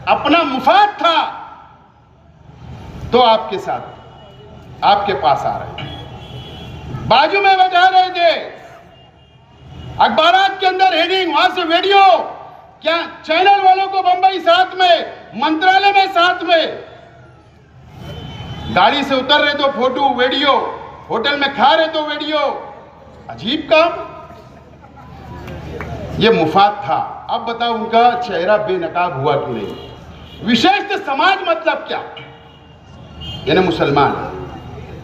अपना मुफाद था तो आपके साथ, आपके पास आ रहे थे, बाजू में बैठा रहे थे, अखबारात के अंदर हेडिंग, वहां से वीडियो, क्या चैनल वालों को बंबई साथ में, मंत्रालय में साथ में, गाड़ी से उतर रहे तो फोटो वीडियो, होटल में खा रहे तो वीडियो, अजीब काम। ये मुफाद था। अब बताओ उनका चेहरा बेनकाब हुआ कि नहीं? विशेष समाज मतलब क्या? यानी मुसलमान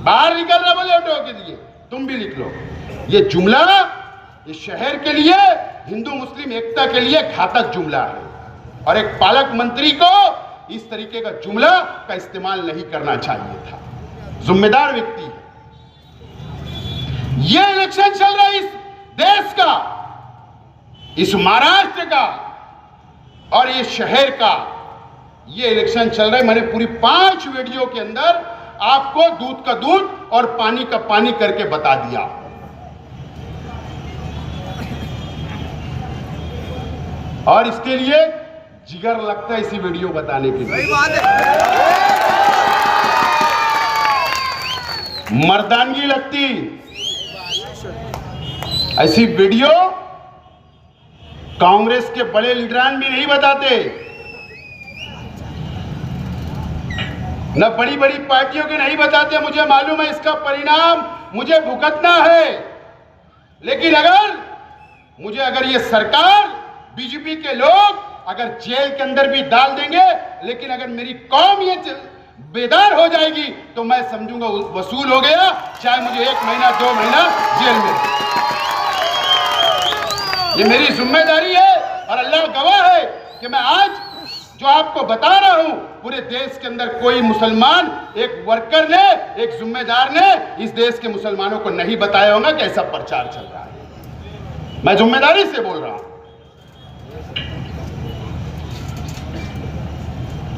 बाहर निकल रहा, बोले ऑटो के लिए, तुम भी लिख लो। ये जुमला इस शहर के लिए, हिंदू मुस्लिम एकता के लिए घातक जुमला है, और एक पालक मंत्री को इस तरीके का जुमला का इस्तेमाल नहीं करना चाहिए था। जिम्मेदार व्यक्ति है। ये इलेक्शन चल रहा है इस देश का, इस महाराष्ट्र का और ये शहर का, ये इलेक्शन चल रहा है। मैंने पूरी 5 वीडियो के अंदर आपको दूध का दूध और पानी का पानी करके बता दिया। और इसके लिए जिगर लगता है इसी वीडियो बताने के लिए, मर्दानगी लगती। ऐसी वीडियो कांग्रेस के बड़े लीडरान भी नहीं बताते, न बड़ी बड़ी पार्टियों के नहीं बताते। मुझे मालूम है इसका परिणाम मुझे भुगतना है, लेकिन अगर ये सरकार, बीजेपी के लोग अगर जेल के अंदर भी डाल देंगे, लेकिन अगर मेरी कौम ये बेदार हो जाएगी तो मैं समझूंगा वसूल हो गया, चाहे मुझे 1 महीना 2 महीना जेल में। ये मेरी जिम्मेदारी है और अल्लाह गवाह है कि मैं आज जो आपको बता रहा हूं, पूरे देश के अंदर कोई मुसलमान, एक वर्कर ने, एक जिम्मेदार ने इस देश के मुसलमानों को नहीं बताया होगा कि ऐसा प्रचार चल रहा है। मैं जिम्मेदारी से बोल रहा हूं।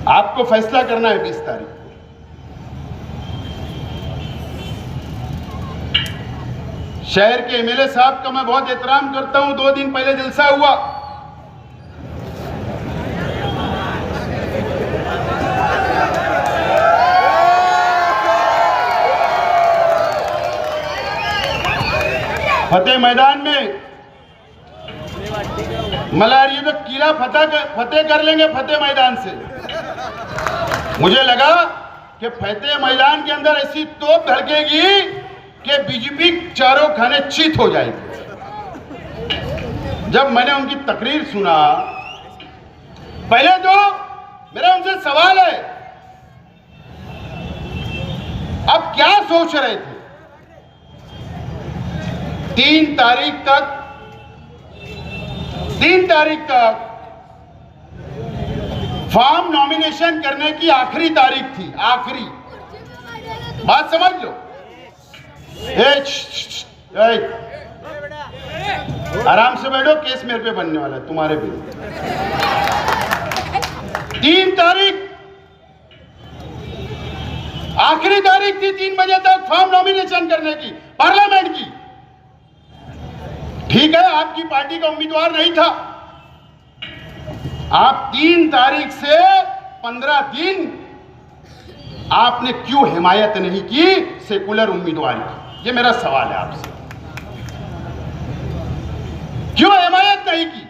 आपको फैसला करना है 20 तारीख को। शहर के एमएलए साहब का मैं बहुत एहतराम करता हूं। 2 दिन पहले जलसा हुआ, फतेह मैदान में मलारिया तो किला फतेह कर लेंगे फतेह मैदान से। मुझे लगा कि फतेह मैदान के अंदर ऐसी तोप धड़केगी कि बीजेपी चारों खाने चित हो जाएगी। जब मैंने उनकी तकरीर सुना, पहले तो मेरा उनसे सवाल है, अब क्या सोच रहे थे? 3 तारीख तक फॉर्म नॉमिनेशन करने की आखिरी तारीख थी। आखिरी बात समझ लो। आराम से बैठो, केस मेरे पे बनने वाला है, तुम्हारे भी। 3 तारीख आखिरी तारीख थी, 3 बजे तक फॉर्म नॉमिनेशन करने की पार्लियामेंट की। ठीक है, आपकी पार्टी का उम्मीदवार नहीं था। आप 3 तारीख से 15 दिन आपने क्यों हिमायत नहीं की सेकुलर उम्मीदवार की? ये मेरा सवाल है आपसे। क्यों हिमायत नहीं की?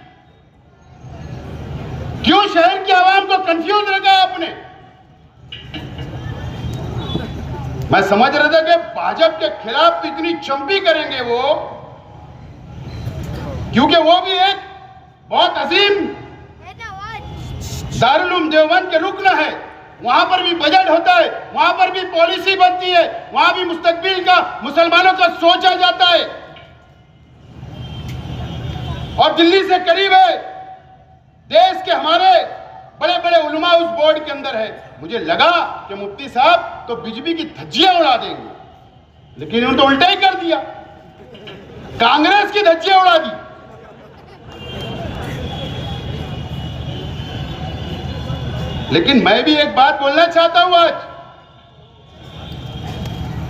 क्यों शहर की आवाम को कंफ्यूज रखा आपने? मैं समझ रहा था कि भाजपा के खिलाफ तो इतनी चंपी करेंगे वो, क्योंकि वो भी एक बहुत अजीम दारुल उलूम देवबंद के रुकन है। वहां पर भी बजट होता है, वहां पर भी पॉलिसी बनती है, वहां भी मुस्तकबिल का मुसलमानों का सोचा जाता है। और दिल्ली से करीब है, देश के हमारे बड़े बड़े उलमा उस बोर्ड के अंदर है। मुझे लगा कि मुफ्ती साहब तो बीजेपी की धज्जियां उड़ा देंगे, लेकिन उन्होंने तो उल्टा ही कर दिया, कांग्रेस की धज्जियां उड़ा दी। लेकिन मैं भी एक बात बोलना चाहता हूं आज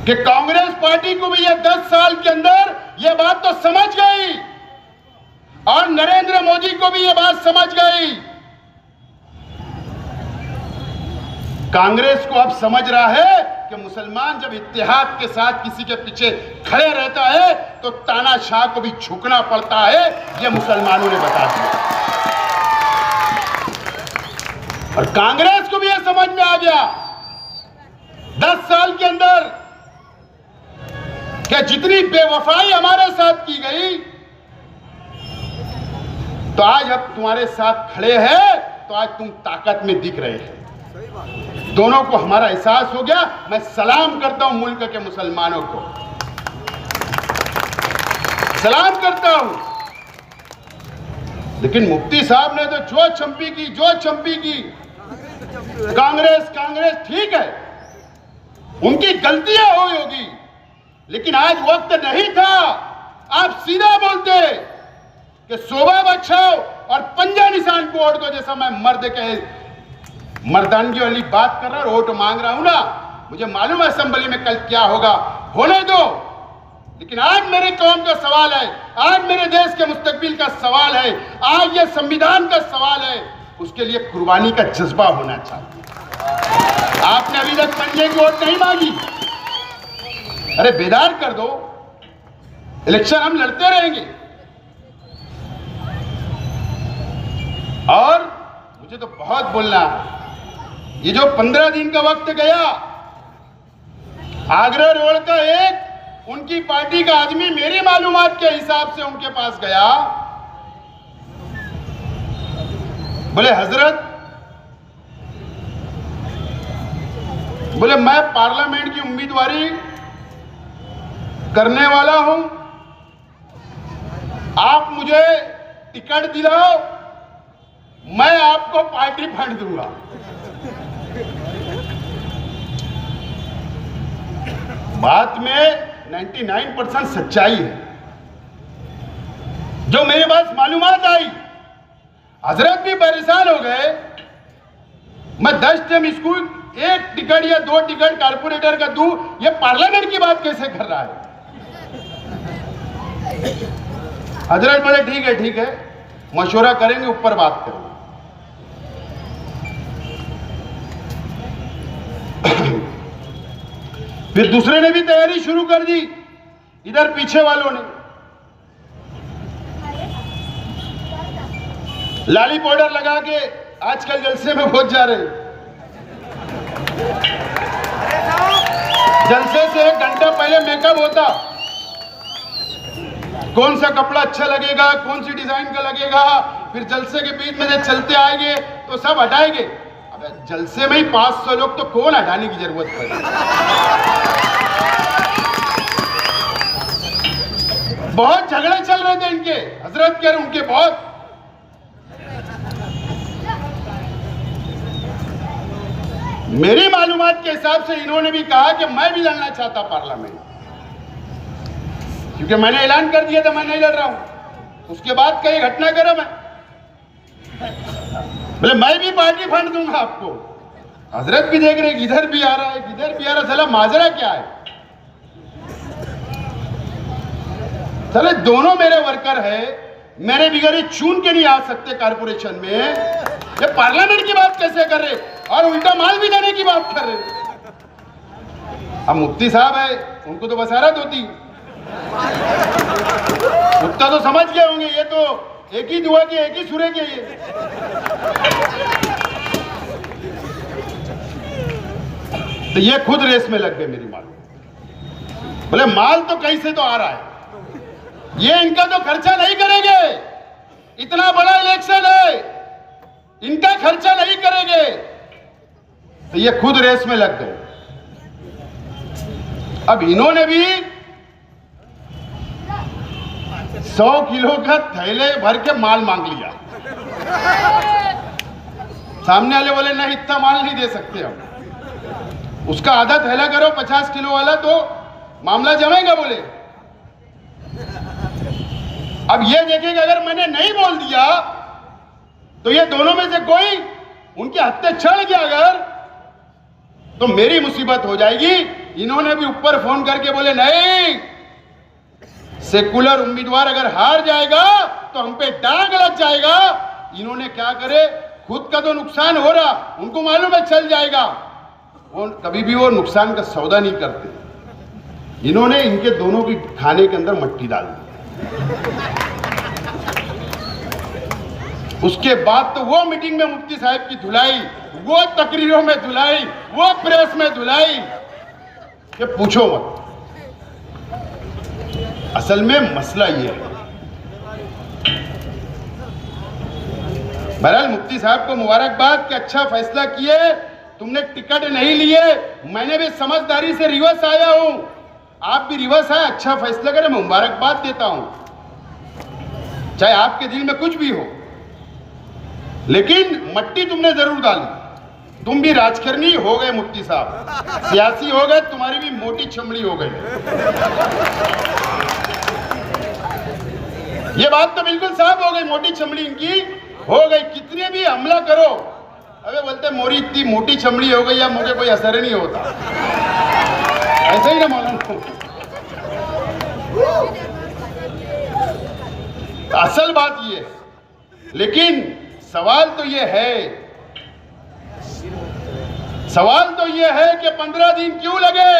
कि कांग्रेस पार्टी को भी ये 10 साल के अंदर ये बात तो समझ गई और नरेंद्र मोदी को भी ये बात समझ गई। कांग्रेस को अब समझ रहा है कि मुसलमान जब इत्तेहाद के साथ किसी के पीछे खड़े रहता है तो तानाशाह को भी झुकना पड़ता है। ये मुसलमानों ने बता दिया और कांग्रेस को भी यह समझ में आ गया 10 साल के अंदर कि जितनी बेवफाई हमारे साथ की गई, तो आज अब तुम्हारे साथ खड़े हैं तो आज तुम ताकत में दिख रहे हैं। दोनों को हमारा एहसास हो गया। मैं सलाम करता हूं मुल्क के मुसलमानों को, सलाम करता हूं। लेकिन मुफ्ती साहब ने तो जो चंपी की कांग्रेस ठीक है, उनकी गलतियां हुई होगी, लेकिन आज वक्त नहीं था। आप सीधा बोलते कि शोभा बचाओ और पंजा निशान को वोट दो, जैसा मैं मर्द के मर्दानगी वाली बात कर रहा हूं, वोट मांग रहा हूं ना। मुझे मालूम है असेंबली में कल क्या होगा, होने दो। लेकिन आज मेरे कौम का सवाल है, आज मेरे देश के मुस्तकबिल का सवाल है, आज ये संविधान का सवाल है। उसके लिए कुर्बानी का जज्बा होना चाहिए। आपने अभी तक पंजे की वोट नहीं मांगी, अरे बेदार कर दो। इलेक्शन हम लड़ते रहेंगे। और मुझे तो बहुत बोलना है। ये जो 15 दिन का वक्त गया, आगरा रोड का एक उनकी पार्टी का आदमी मेरी मालूमात के हिसाब से उनके पास गया, बोले हजरत, बोले मैं पार्लियामेंट की उम्मीदवारी करने वाला हूं, आप मुझे टिकट दिलाओ, मैं आपको पार्टी फंड दूंगा। बात में 99% सच्चाई है। जो मेरे पास मालूमात आई, हजरत भी परेशान हो गए। मैं 10 टाइम स्कूल 1 टिकट या 2 टिकट कारपोरेटर का दूं, ये पार्लियामेंट की बात कैसे कर रहा है? हजरत बोले ठीक है, मशवरा करेंगे, ऊपर बात करेंगे। फिर दूसरे ने भी तैयारी शुरू कर दी, इधर पीछे वालों ने लाली पाउडर लगा के आजकल जलसे में पहुंच जा रहे। जलसे से 1 घंटा पहले मेकअप होता, कौन सा कपड़ा अच्छा लगेगा, कौन सी डिजाइन का लगेगा, फिर जलसे के बीच में जब चलते आएंगे तो सब हटाएंगे। अबे जलसे में ही 500 लोग, तो कौन हटाने की जरूरत पड़े? बहुत झगड़े चल रहे थे इनके, हजरत के और उनके बहुत। मेरी मालूमात के हिसाब से इन्होंने भी कहा कि मैं भी लड़ना चाहता पार्लियामेंट, क्योंकि मैंने ऐलान कर दिया था मैं नहीं लड़ रहा हूं। उसके बाद कई घटनाक्रम है, बोले मैं भी पार्टी फंड दूंगा आपको। हजरत भी देख रहे, इधर भी आ रहा है, इधर भी आ रहा है। साला माजरा क्या है? साले दोनों मेरे वर्कर है, मेरे बिगड़े चुन के नहीं आ सकते कारपोरेशन में। ये पार्लियामेंट की बात कैसे कर रहे और उल्टा माल भी देने की बात कर रहे? अब मुफ्ती साहब है, उनको तो बसारत होती, उतना तो समझ गए होंगे, ये तो एक ही दुआ के एक ही सूरे के। ये तो ये खुद रेस में लग गए मेरी माल। बोले माल तो कहीं से तो आ रहा है, ये इनका तो खर्चा नहीं करेंगे, इतना बड़ा इलेक्शन है, इनका खर्चा नहीं करेंगे। तो ये खुद रेस में लग गए। अब इन्होंने भी 100 किलो का थैले भर के माल मांग लिया। सामने वाले बोले नहीं, इतना माल नहीं दे सकते हम, उसका आधा थैला करो 50 किलो वाला, तो मामला जमेगा। बोले अब ये देखेगा, अगर मैंने नहीं बोल दिया तो ये दोनों में से कोई उनके हत्थे चढ़ गया अगर, तो मेरी मुसीबत हो जाएगी। इन्होंने भी ऊपर फोन करके बोले नहीं, सेकुलर उम्मीदवार अगर हार जाएगा तो हम पे दाग लग जाएगा। इन्होंने क्या करे, खुद का तो नुकसान हो रहा, उनको मालूम है चल जाएगा, वो कभी भी वो नुकसान का सौदा नहीं करते। इन्होंने इनके दोनों की खाने के अंदर मट्टी डाल दी। उसके बाद तो वो मीटिंग में मुफ्ती साहब की धुलाई, वो तकरीरों में धुलाई, वो प्रेस में धुलाई, कि पूछो मत। असल में मसला ये है। बहरहाल मुफ्ती साहब को मुबारकबाद कि अच्छा फैसला किए, तुमने टिकट नहीं लिए। मैंने भी समझदारी से रिवर्स आया हूं, आप भी रिवर्स आए, अच्छा फैसला करें, मैं मुबारकबाद देता हूं, चाहे आपके दिल में कुछ भी हो। लेकिन मट्टी तुमने जरूर डाली, तुम भी राजकरनी हो गए मुफ्ती साहब, सियासी हो गए, तुम्हारी भी मोटी चमड़ी हो गई। ये बात तो बिल्कुल साफ हो गई, मोटी चमड़ी इनकी हो गई। कितने भी हमला करो, अबे बोलते मोरी इतनी मोटी चमड़ी हो गई, या मुझे कोई असर नहीं होता, ऐसा ही ना मालूम। असल बात ये है। लेकिन सवाल तो ये है कि 15 दिन क्यों लगे,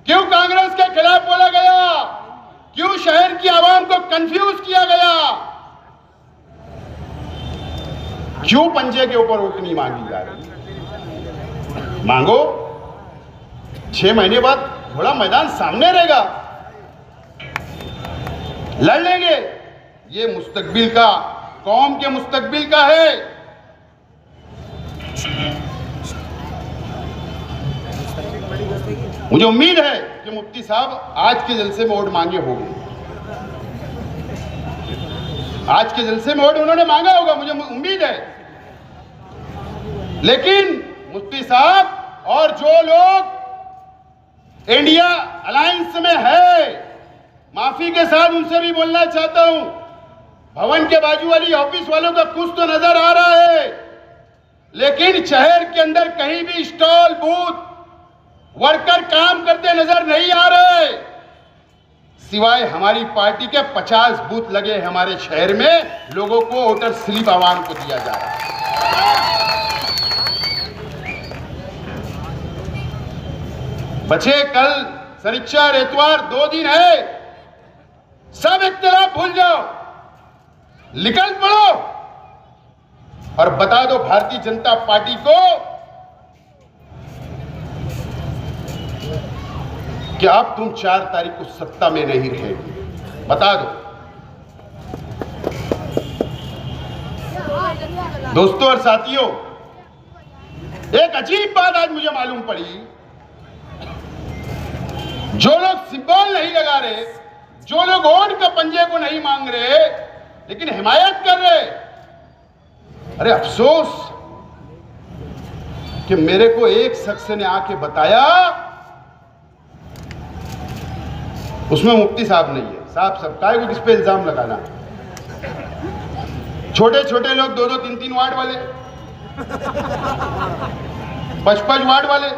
क्यों कांग्रेस के खिलाफ बोला गया, क्यों शहर की आवाम को कंफ्यूज किया गया, क्यों पंजे के ऊपर वोट नहीं मांगी जा रही? मांगो, 6 महीने बाद थोड़ा मैदान सामने रहेगा, लड़ लेंगे। ये मुस्तकबिल का कौम के मुस्तकबिल का है। मुझे उम्मीद है कि मुफ्ती साहब आज के जलसे में वोट मांगे होंगे, आज के जलसे में वोट उन्होंने मांगा होगा, मुझे उम्मीद है। लेकिन मुफ्ती साहब और जो लोग इंडिया अलायंस में है, माफी के साथ उनसे भी बोलना चाहता हूं, भवन के बाजू वाली ऑफिस वालों का कुछ तो नजर आ रहा है, लेकिन शहर के अंदर कहीं भी स्टॉल बूथ वर्कर काम करते नजर नहीं आ रहे, सिवाय हमारी पार्टी के 50 बूथ लगे हमारे शहर में, लोगों को वोटर स्लिप आवाम को दिया जा रहा है। बचे कल शनिचर इतवार 2 दिन है, सब इख्तिलाफ भूल जाओ, निकल पड़ो और बता दो भारतीय जनता पार्टी को कि अब तुम 4 तारीख को सत्ता में नहीं रहेगी, बता दो। दोस्तों और साथियों, एक अजीब बात आज मुझे मालूम पड़ी, जो लोग सिंबल नहीं लगा रहे, जो लोग वोट का पंजे को नहीं मांग रहे, लेकिन हिमायत कर रहे, अरे अफसोस कि मेरे को एक शख्स ने आके बताया, उसमें मुफ्ती साहब नहीं है। साहब सबका है, किस पे इल्जाम लगाना? छोटे छोटे लोग 2-2, 3-3 वार्ड वाले, 5-5 वार्ड वाले,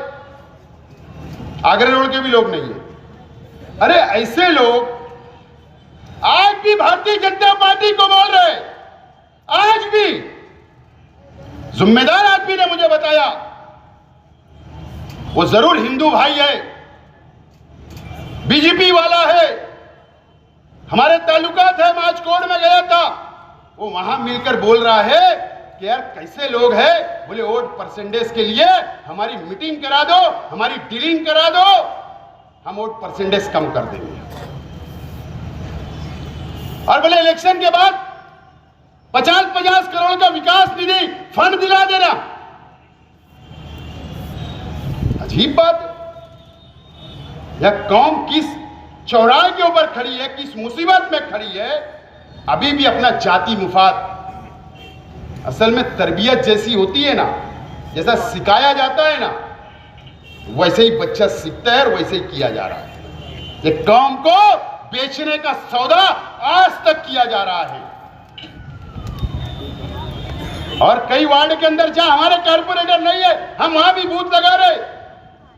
आगरा रोड के भी लोग नहीं है। अरे ऐसे लोग आज भी भारतीय जनता पार्टी को बोल रहे, आज भी जिम्मेदार आदमी ने मुझे बताया, वो जरूर हिंदू भाई है, बीजेपी वाला है, हमारे ताल्लुकात है, माचकोड़ में गया था, वो वहां मिलकर बोल रहा है कि यार कैसे लोग हैं, बोले वोट परसेंटेज के लिए हमारी मीटिंग करा दो, हमारी डीलिंग करा दो, हम वोट परसेंटेज कम कर देंगे। और बोले इलेक्शन के बाद 50-50 करोड़ का विकास निधि फंड दिला देना। अजीब बात है, यह कौम किस चौराहे के ऊपर खड़ी है, किस मुसीबत में खड़ी है, अभी भी अपना जाति मुफाद, असल में तरबियत जैसी होती है ना, जैसा सिखाया जाता है ना, वैसे ही बच्चा सीखता है और वैसे ही किया जा रहा है। ये कौम को बेचने का सौदा आज तक किया जा रहा है। और कई वार्ड के अंदर जहां हमारे कारपोरेटर नहीं है, हम वहां भी बूथ लगा रहे,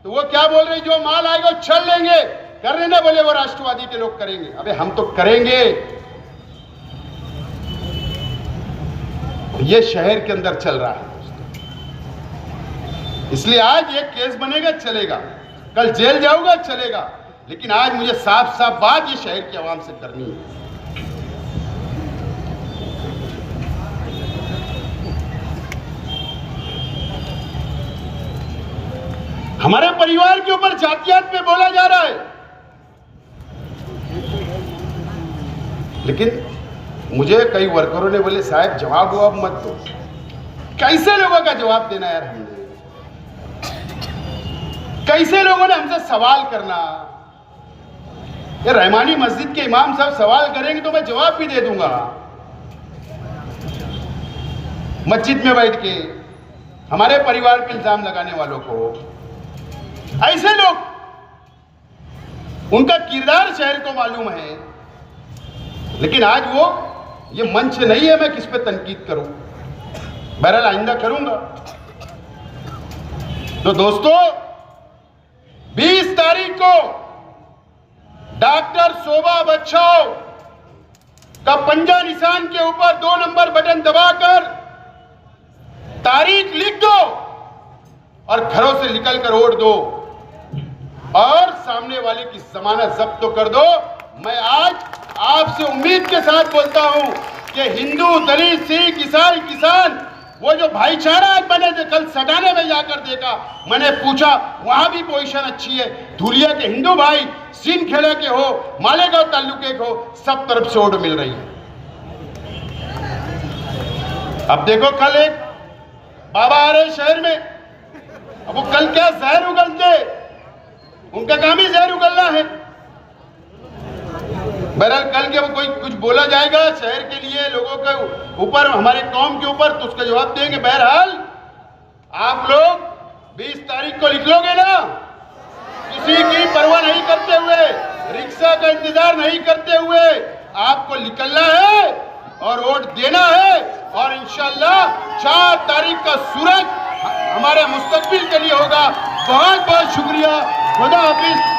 तो वो क्या बोल रहे, जो माल आएगा वो छल लेंगे, कर लेना, बोले वो राष्ट्रवादी के लोग करेंगे। अबे हम तो करेंगे। ये शहर के अंदर चल रहा है, इसलिए आज ये केस बनेगा चलेगा, कल जेल जाऊंगा चलेगा, लेकिन आज मुझे साफ साफ बात ये शहर की आवाम से करनी है। हमारे परिवार के ऊपर जातियात पे बोला जा रहा है, लेकिन मुझे कई वर्करों ने बोले साहब जवाब ववाब मत दो। कैसे लोगों का जवाब देना यार, हमने कैसे लोगों ने हमसे सवाल करना। ये रहमानी मस्जिद के इमाम साहब सवाल करेंगे तो मैं जवाब भी दे दूंगा, मस्जिद में बैठ के हमारे परिवार पे इल्जाम लगाने वालों को। ऐसे लोग, उनका किरदार शहर को मालूम है, लेकिन आज वो ये मंच नहीं है मैं किस पे तनकीद करूं, बहरहाल आइंदा करूंगा। तो दोस्तों 20 तारीख को डॉक्टर शोभा बच्चन का पंजा निशान के ऊपर 2 नंबर बटन दबाकर तारीख लिख दो और घरों से निकलकर वोट दो और सामने वाले की जमानत जब्त तो कर दो। मैं आज आपसे उम्मीद के साथ बोलता हूं कि हिंदू, दलित, सिख, ईसाई, किसान, वो जो भाईचारा आज बने थे, कल सटाने में जाकर देखा, मैंने पूछा वहां भी पोजीशन अच्छी है। धुलिया के हिंदू भाई, सिंधखेड़ा के हो, मालेगांव तालुके के हो, सब तरफ से वोट मिल रही है। अब देखो कल एक बाबा आ रहे शहर में, अब वो कल क्या जहर उगलते, उनका काम ही जहर उगलना है। बहरहाल कल के वो कोई कुछ बोला जाएगा शहर के लिए, लोगों के ऊपर, हमारे कौम के ऊपर, तो उसका जवाब देंगे। बहरहाल आप लोग 20 तारीख को निकलोगे ना, किसी की परवाह नहीं करते हुए, रिक्शा का इंतजार नहीं करते हुए आपको निकलना है और वोट देना है। और इंशाअल्लाह 4 तारीख का सूरज हमारे मुस्तकबिल के लिए होगा। बहुत बहुत शुक्रिया। खुदा हाफिज।